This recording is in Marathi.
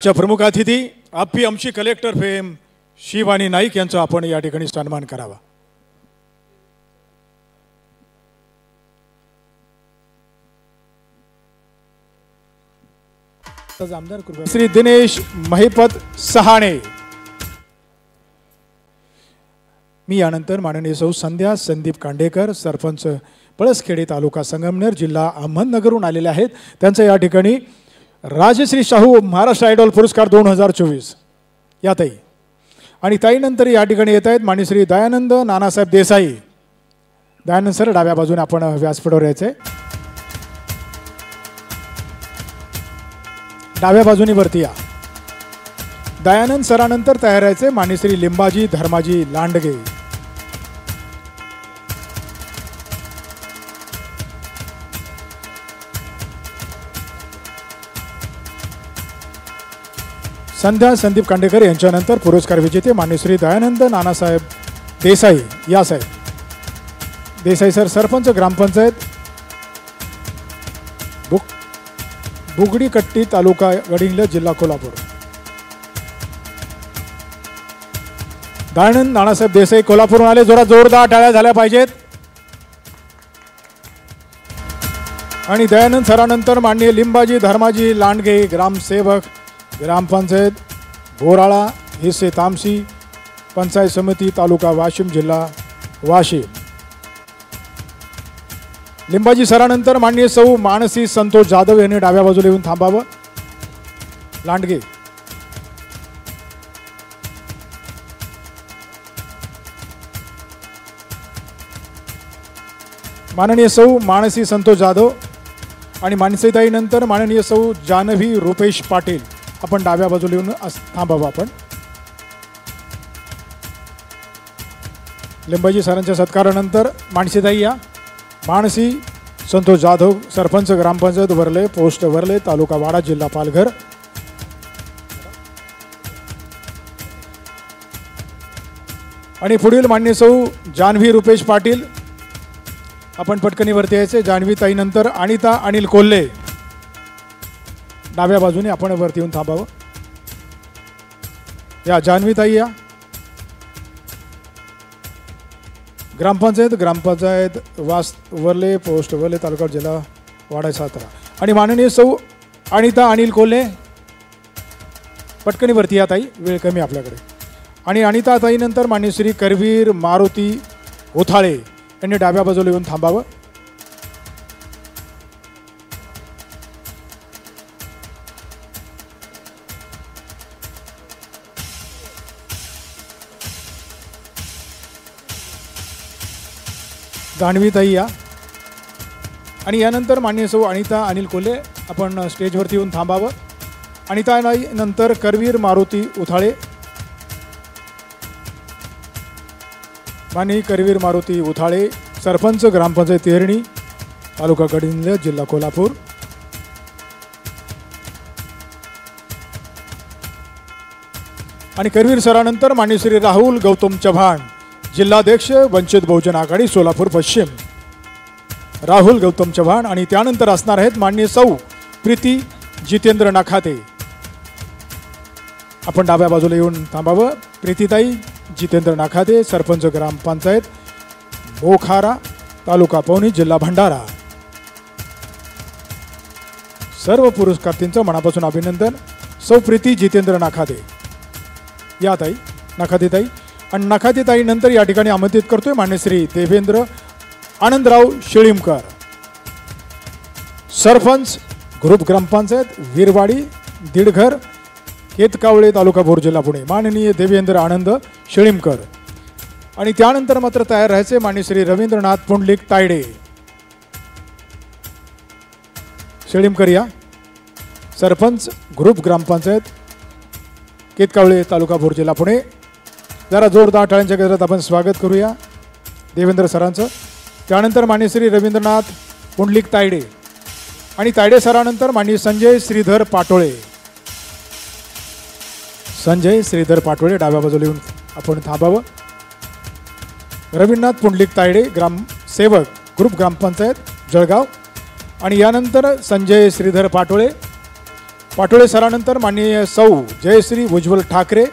च्या प्रमुख अतिथी आपली आमची कलेक्टर फेम शिवानी नाईक यांचा आपण या ठिकाणी सन्मान करावा। आमदार कृपया श्री दिनेश महिपत सहाणे। मी यानंतर माननीय सौ संध्या संदीप कांडेकर सरपंच पळसखेडे तालुका संगमनेर जिल्हा अहमदनगरहून आलेले आहेत। त्यांचा या ठिकाणी राजश्री शाहू महाराष्ट्र आयडॉल पुरस्कार 2024 या ताई आणि ताईनंतर या ठिकाणी येत आहेत माननीय दयानंद नानासाहेब देसाई। दयानंद सर डाव्या बाजूने आपण व्यासपीठावर यायचे, डाव्या बाजूने वरती या। दयानंद सरानंतर तयार व्हायचे माननीय लिंबाजी धर्माजी लांडगे। संध्या संदीप कांडेकर यांच्यानंतर पुरस्कार विजेते माननीय श्री दयानंद नानासाहेब देसाई या साहेब। देसाई सर सरपंच ग्रामपंचायत बुगडीकट्टी तालुका गडिंग्लज जिल्हा कोल्हापूर। दयानंद नानासाहेब देसाई कोल्हापूरहून आले, जरा जोरदार टाळ्या झाल्या पाहिजेत। आणि दयानंद सरानंतर माननीय लिंबाजी धर्माजी लांडगे ग्रामसेवक ग्रामपंचायत बोराळा हिस्से तामसी पंचायत समिती तालुका वाशिम जिल्हा वाशिम। लिंबाजी सरानंतर माननीय सौ मानसी संतोष जाधव यांनी डाव्या बाजूला येऊन थांबावं। लांडगे माननीय सौ मानसी संतोष जाधव आणि मानसीताई नंतर माननीय सौ जानवी रुपेश पाटील आपण डाव्या बाजूला येऊन थांबावं। आपण लिंबाजी सरांच्या सत्कारानंतर मानसीताई या। मानसी संतोष जाधव सरपंच ग्रामपंचायत वरले पोस्ट वरले तालुका वाडा जिल्हा पालघर। आणि पुढील माननीय सौ जानवी रुपेश पाटील आपण पटकनी वरती यायचे। जानवी ताई नंतर अनिता अनिल कोल्हे डाव्या बाजूने आपण वरती येऊन थांबावं। या जानवी ताई या। ग्रामपंचायत वास वरले पोस्ट वरले तालुका जिल्हा वाडा सातारा। आणि माननीय सौ अनिता अनिल कोल्हे पटकनी वरती या ताई, वेळ कमी आपल्याकडे। आणि अनिता ताई नंतर माननीय श्री करवीर मारुती उथाळे यांनी डाव्या बाजूला येऊन थांबावं। दानवीताई या। आणि यानंतर माननीय सौ अनिता अनिल कोल्हे आपण स्टेजवरती येऊन थांबावं। अनिता नंतर करवीर मारुती उथाळे। माननीय करवीर मारुती उथाळे सरपंच ग्रामपंचायत तेरणी तालुका गडिंग्लज जिल्हा कोल्हापूर। आणि करवीर सरानंतर माननीय श्री राहुल गौतम चव्हाण जिल्हाध्यक्ष वंचित बहुजन आघाडी सोलापूर पश्चिम। राहुल गौतम चव्हाण आणि त्यानंतर असणार आहेत माननीय सौ प्रीती जितेंद्र नखाते। आपण डाव्या बाजूला येऊन थांबावं। प्रीतीताई जितेंद्र नखाते सरपंच ग्रामपंचायत मोखारा तालुका पवनी जिल्हा भंडारा। सर्व पुरस्कारार्थींचं मनापासून अभिनंदन। सौ प्रीती जितेंद्र नखाते या ताई, नखाते ताई। आणि नखाते ताई नंतर या ठिकाणी आमंत्रित करतोय मान्य श्री देवेंद्र आनंदराव शिळीमकर सरपंच ग्रुप ग्रामपंचायत वीरवाडी दीडघर केतकावळे तालुका भोर जिल्हा पुणे। माननीय देवेंद्र आनंद शिळीमकर। आणि त्यानंतर मात्र तयार राहायचे मान्य श्री रवींद्रनाथ पुंडलिक तायडे। शिळीमकर या सरपंच ग्रुप ग्रामपंचायत केतकावळे तालुका भोर जिल्हा पुणे। जरा जोरदार टाळ्यांच्या गजरात आपण स्वागत करूया देवेंद्र सरांचं। त्यानंतर मान्य श्री रवींद्रनाथ पुंडलिक तायडे आणि तायडे सरानंतर मान्य संजय श्रीधर पाटोळे। संजय श्रीधर पाटोळे डाव्या बाजूला येऊन आपण थांबावं। रवींद्रनाथ पुंडलिक तायडे ग्रामसेवक ग्रुप ग्रामपंचायत जळगाव। आणि यानंतर संजय श्रीधर पाटोळे पाटोळे सरानंतर माननीय सौ जयश्री उज्ज्वल ठाकरे